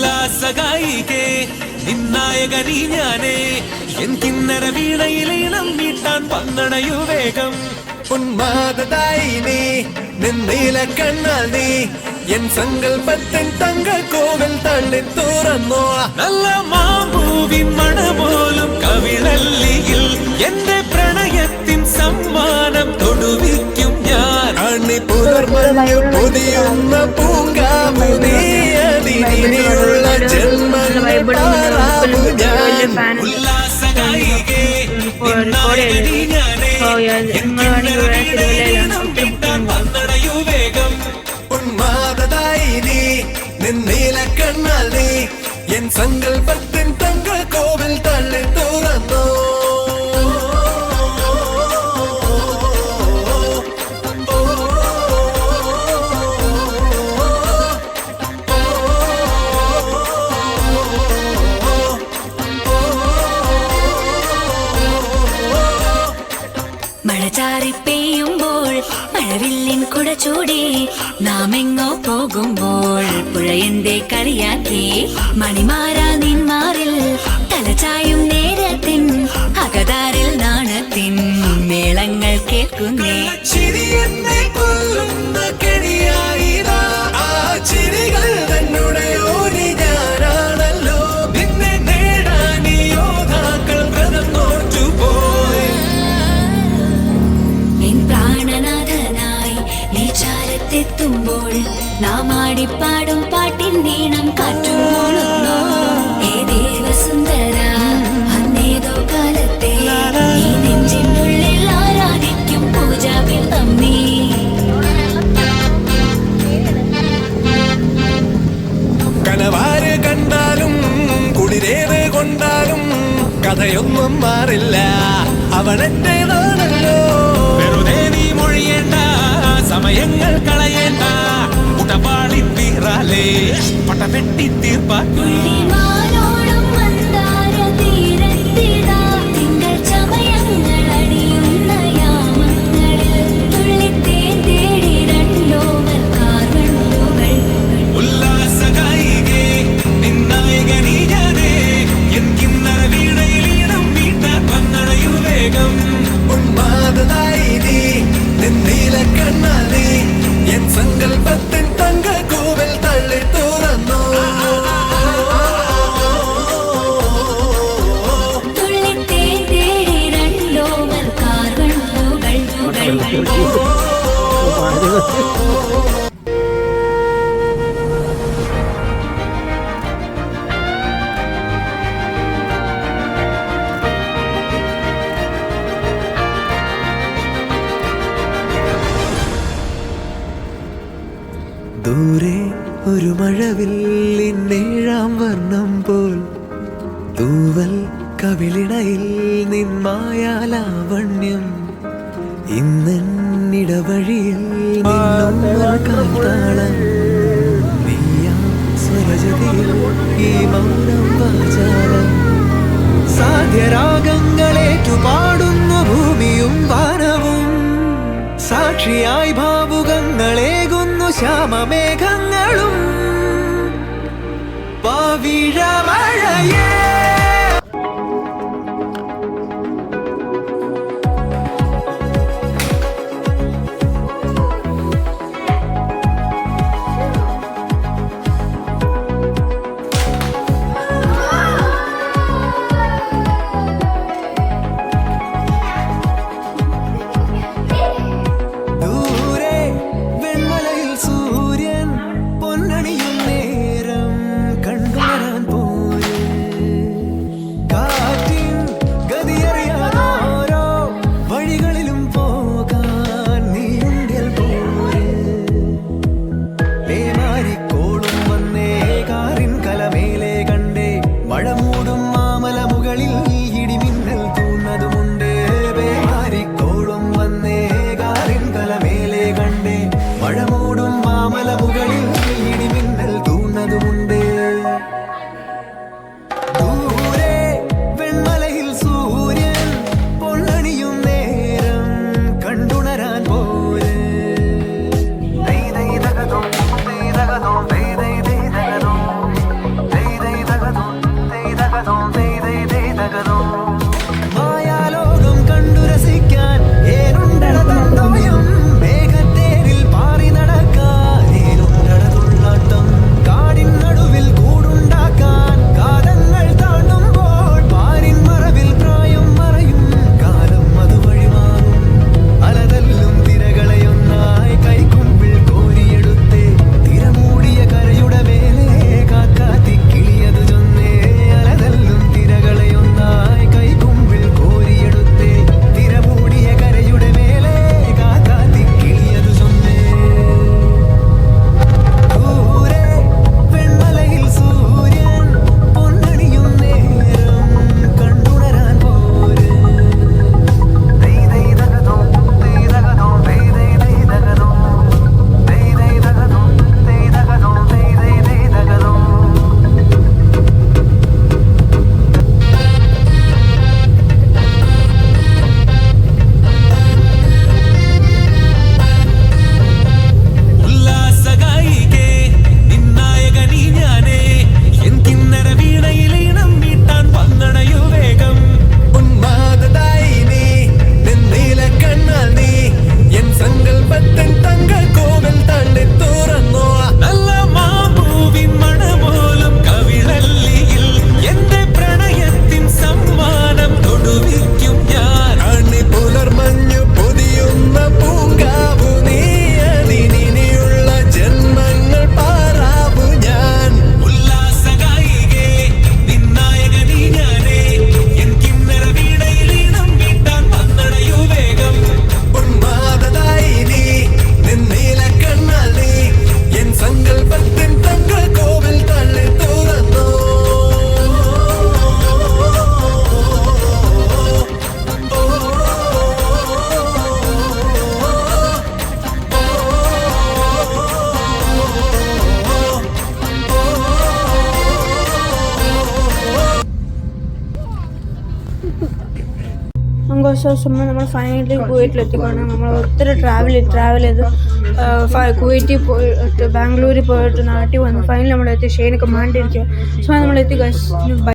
ഉല്ലാസഗായികേ നിന്നായകനീ ഞാനേ എൻ കിന്നര വീണയിലീണം മീട്ടാൻ വന്നണയു വേഗം ഉന്മാദായിനി നിന്നീല കണ്ണാൽ നീ എൻ സങ്കൽപ്പത്തിൻ തങ്ക കോവിൽ തള്ളി തുറന്നോ നല്ല മാമ്പൂവിൻ മണപോലും കവിളല്ലിയിൽ എന്റെ പ്രണയത്തിൻ സമ്മാനം തൊടുവിക്കും ഞാൻ അണി പുലർമഞ്ഞു പൊതിയുന്ന പൂങ്കാവു നീയുള്ള ജന്മങ്ങളാവു ഞാൻ ഉല്ലാസഗായികേ നിന്നായകനീ ഞാനേ എൻ കിന്നര വീണയിലീണം മീട്ടാൻ വന്നണയു വേഗം ഉന്മാദായിനി നിന്നീല കണ്ണാൽ നീ എൻ സങ്കൽപ്പത്തിൻ തങ്ക കോവിൽ തള്ളി തുറന്നോ മഴ ചാറി പെയ്യുമ്പോൾ മഴവില്ലിൻ കുട ചൂടി നാം എങ്ങോ പോകുമ്പോൾ പുഴയന്റെ കളിയാക്കി മണിമാരാ നിന്മാറിൽ തലചായും നേരത്തിൻ അകതാരിൽ നാണത്തിൻ മേളങ്ങൾ കേൾക്കുന്നേ ചിരിയെന്നെ കൊല്ലുന്ന കെണിയായിരാ ആ ചിരികൾ തന്നുടെ ഓരി ഞാനാണല്ലോ നിന്നെ നേടാൻ ഈ യോദ്ധാക്കൾ വ്രതം നോറ്റുപോയി എൻ പ്രാണനാഥനായി നീ ചാരത്തെത്തുമ്പോൾ നാം ആടിപ്പാടും പാട്ടിൻ നീണം കാറ്റും മൂളുന്നു ഏ ദേവസുന്ദര അന്നേതോ കാലത്തെ ഈ നെഞ്ചിനുള്ളിൽ ആരാധിക്കും പൂജാവിൽ തമ്മീ കനവാര് കണ്ടാലും കുളിരേത് കൊണ്ടാലും കഥയൊന്നും മാറില്ല അവനെന്റേതാണല്ലോ വെറുതെ നീ മൊഴിയേണ്ട സമയങ്ങൾ കളയേണ്ട ഉടപാളി തീറാലേ പട്ടപെട്ടി തീർപ്പാ പുള്ളിമാനോടും മന്ദാര തീരത്തിടാ തിങ്കൾ ചമയങ്ങൾ അടിയുന്ന യാമങ്ങളിൽ തുള്ളിത്തേൻ തേടി രണ്ടോവർ കാർവണ്ടുകൾ ഉല്ലാസഗായികേ നിന്നായകനീ ഞാനേ എൻ കിന്നര വീണയിലീണം മീട്ടാൻ വന്നണയു വേഗം ഉന്മാദായിനി നിന്നീല കണ്ണാൽ നീ എൻ സങ്കൽപ്പത്തിൻ തങ്ക കോവിൽ തള്ളി തുറന്നോ തുള്ളിത്തേൻ തേടി രണ്ടോവർ കാർവണ്ടുകൾ ദൂരെ ഒരു മഴവില്ലിന്നേഴാം വർണ്ണം പോൽ തൂവൽ കവിളിണയിൽ നിന്മായാലാവണ്യം ഇന്നിടവഴിയിൽ കാൽത്താളം നീയാം സ്വരജതിയിൽ ഈ മൗനം വാചാലം സാധ്യരാഗങ്ങളേറ്റുപാടുന്നു ഭൂമിയും വാനവും സാക്ഷിയായി ഭാവുകങ്ങളേകുന്നു ശ്യാമമേഘങ്ങളും പവിഴമഴയേ ദൂരെ വെൺമലയിൽ സൂര്യൻ പൊന്നണിയും നേരം കണ്ടുവരാൻ പോയി സോ ചുമ്മാ നമ്മൾ ഫൈനലി കുവൈറ്റിലെത്തിക്കണം. നമ്മൾ ഒത്തിരി ട്രാവൽ ചെയ്ത് കുവൈറ്റിൽ പോയിട്ട് ബാംഗ്ലൂരിൽ പോയിട്ട് നാട്ടിൽ വന്ന് ഫൈനലി നമ്മളെത്തി. ഷെയ്നൊക്കെ മാണ്ടിരിക്കുക. സോ നമ്മളെത്തി ഗൈസ്.